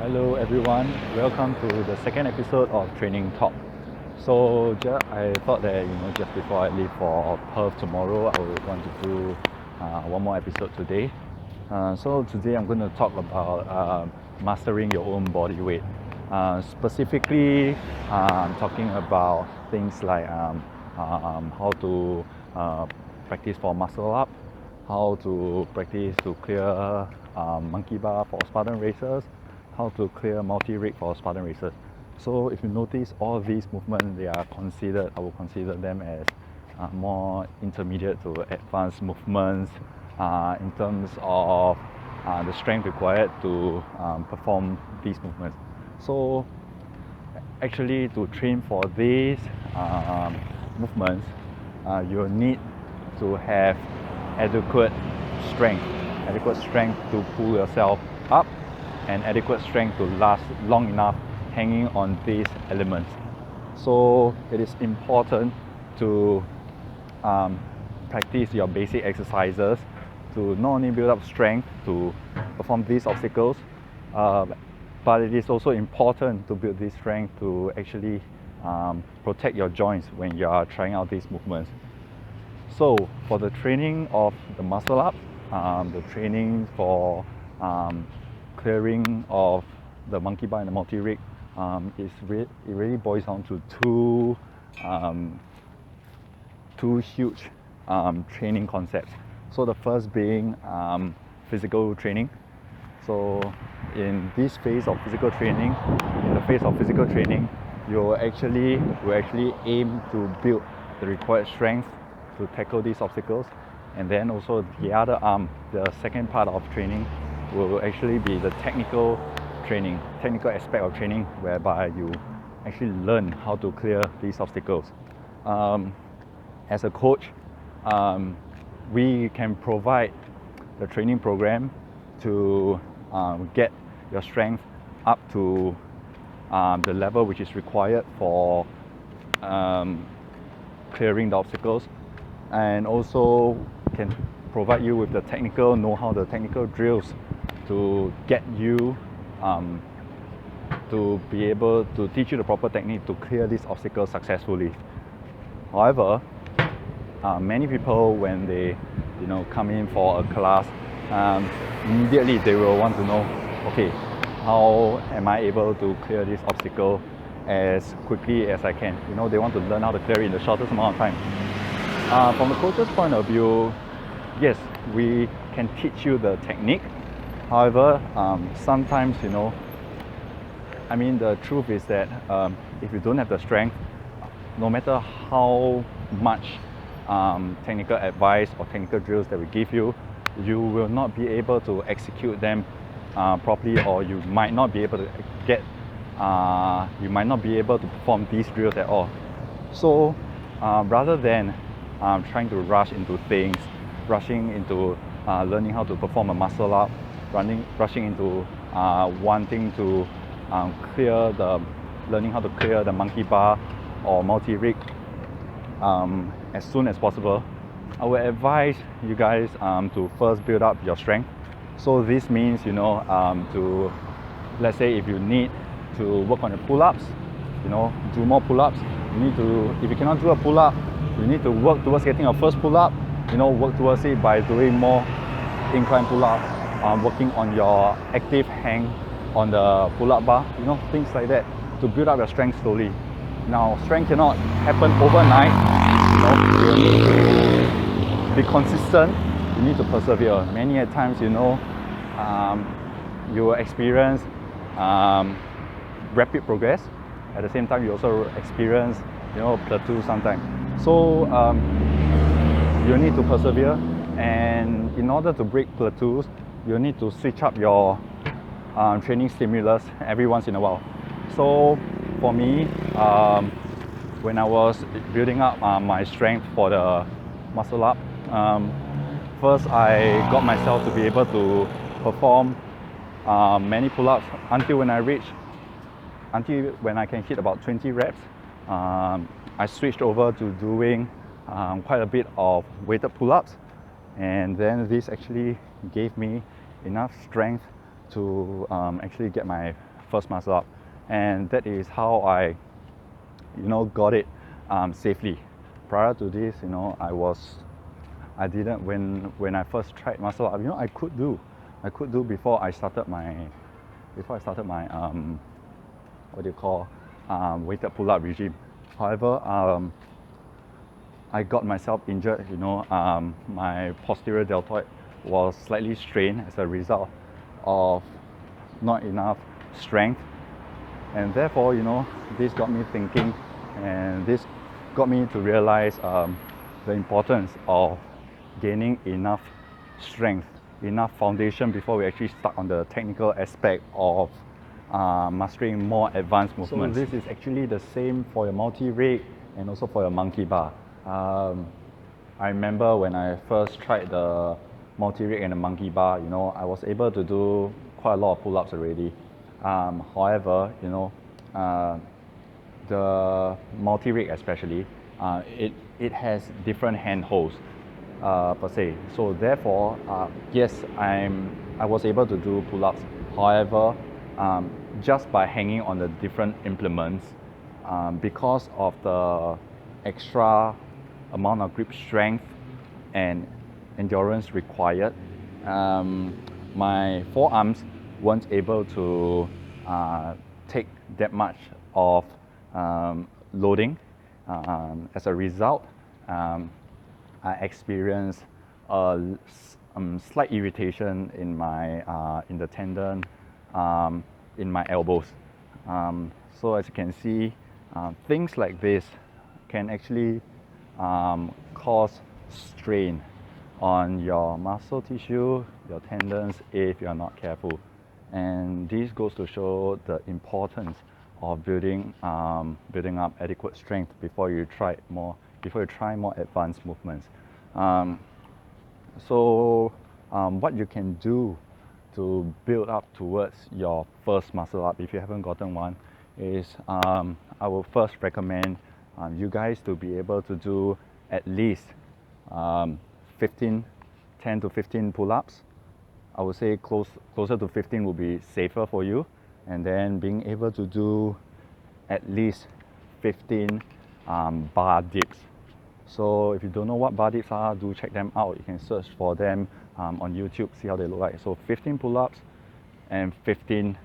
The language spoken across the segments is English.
Hello everyone, welcome to the second episode of Training Talk. So I thought that just before I leave for Perth tomorrow, I would want to do one more episode today. So today I'm going to talk about mastering your own body weight. Specifically, I'm talking about things like how to practice for muscle up, how to practice to clear monkey bar for Spartan races, how to clear multi-rig for Spartan races. So if you notice, all these movements, I will consider them as more intermediate to advanced movements in terms of the strength required to perform these movements. So actually, to train for these movements, you need to have adequate strength to pull yourself up, and adequate strength to last long enough hanging on these elements. So it is important to practice your basic exercises to not only build up strength to perform these obstacles, but it is also important to build this strength to actually protect your joints when you are trying out these movements. So for the training of the muscle up, the training for clearing of the monkey bar and the multi-rig, it really boils down to two huge training concepts. So the first being physical training. So in this phase of physical training, you actually aim to build the required strength to tackle these obstacles. And then also the other arm, the second part of training, will actually be the technical aspect of training, whereby you actually learn how to clear these obstacles. As a coach, we can provide the training program to get your strength up to the level which is required for clearing the obstacles, and also can provide you with the technical know-how, the technical drills to get you to be able to teach you the proper technique to clear these obstacles successfully. However, many people, when they come in for a class, immediately they will want to know, okay, how am I able to clear this obstacle as quickly as I can? They want to learn how to clear it in the shortest amount of time. From the coach's point of view, yes, we can teach you the technique. However, sometimes, the truth is that if you don't have the strength, no matter how much technical advice or technical drills that we give you, you will not be able to execute them properly, or you might not be able to perform these drills at all. So rather than trying to rush into things, rushing into learning how to perform a muscle up, rushing into wanting to learning how to clear the monkey bar or multi-rig as soon as possible, I would advise you guys to first build up your strength. So this means, to, let's say, if you need to work on the pull-ups, do more pull-ups. If you cannot do a pull-up, you need to work towards getting your first pull-up. Work towards it by doing more incline pull-ups, working on your active hang on the pull-up bar, things like that, to build up your strength slowly. Now, strength cannot happen overnight. You need to be consistent. You need to persevere. Many at times, you will experience rapid progress. At the same time, you also experience, plateau sometimes. So you need to persevere, and in order to break plateaus, you need to switch up your training stimulus every once in a while. So for me, when I was building up my strength for the muscle up, first I got myself to be able to perform many pull-ups until when I can hit about 20 reps. I switched over to doing quite a bit of weighted pull-ups, and then this actually gave me enough strength to actually get my first muscle up, and that is how I got it safely. Prior to this, I didn't, when I first tried muscle up, I could do before I started my weighted pull-up regime. However, I got myself injured. My posterior deltoid was slightly strained as a result of not enough strength, and therefore, this got me thinking, and this got me to realize the importance of gaining enough strength, enough foundation before we actually start on the technical aspect of mastering more advanced movements. So this is actually the same for your multi-rig and also for your monkey bar. I remember when I first tried the multi-rig and the monkey bar, I was able to do quite a lot of pull-ups already. However, the multi-rig especially, it has different handholds per se. So therefore, yes, I was able to do pull-ups. However, just by hanging on the different implements, because of the extra amount of grip strength and endurance required, my forearms weren't able to take that much of loading. As a result, I experienced a slight irritation in the tendon in my elbows. So as you can see, things like this can actually cause strain on your muscle tissue, your tendons, if you're not careful. And this goes to show the importance of building up adequate strength before you try more advanced movements. What you can do to build up towards your first muscle up, if you haven't gotten one, is I will first recommend you guys to be able to do at least 10 to 15 pull-ups. I would say closer to 15 will be safer for you, and then being able to do at least 15 bar dips. So if you don't know what bar dips are, do check them out. You can search for them on YouTube, see how they look like. So 15 pull-ups and 15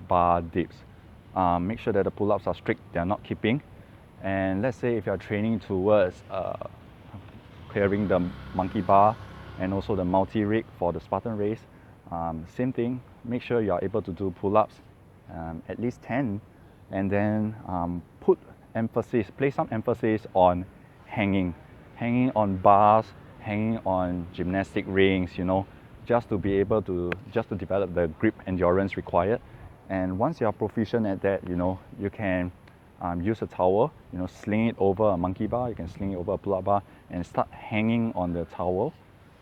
bar dips. Make sure that the pull-ups are strict, they are not keeping. And let's say if you're training towards clearing the monkey bar and also the multi-rig for the Spartan race, same thing, make sure you're able to do pull-ups at least 10, and then place some emphasis on hanging on bars, hanging on gymnastic rings, just to be able to develop the grip endurance required. And once you're proficient at that, you can use a towel, sling it over a monkey bar, you can sling it over a pull-up bar and start hanging on the towel.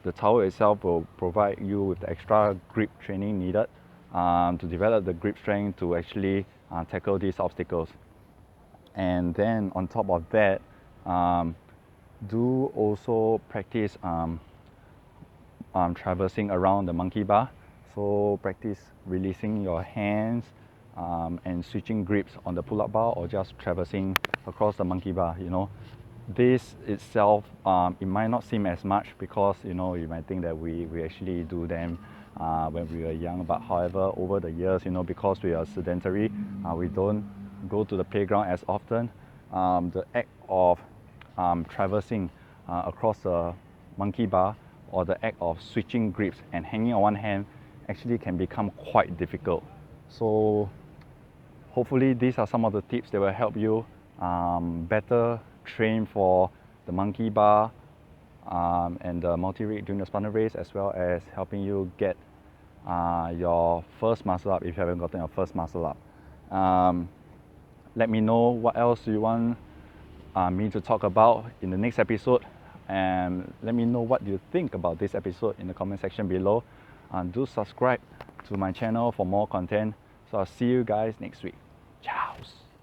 The towel itself will provide you with the extra grip training needed to develop the grip strength to actually tackle these obstacles. And then on top of that, do also practice traversing around the monkey bar. So practice releasing your hands and switching grips on the pull-up bar, or just traversing across the monkey bar. This itself, it might not seem as much because you might think that we actually do them when we were young, but however, over the years, because we are sedentary, we don't go to the playground as often. The act of traversing across the monkey bar, or the act of switching grips and hanging on one hand, actually can become quite difficult. So hopefully these are some of the tips that will help you better train for the monkey bar and the multi-rig during the Spartan race, as well as helping you get your first muscle up if you haven't gotten your first muscle up. Let me know what else you want me to talk about in the next episode, and let me know what you think about this episode in the comment section below. Do subscribe to my channel for more content. So I'll see you guys next week. Ciao.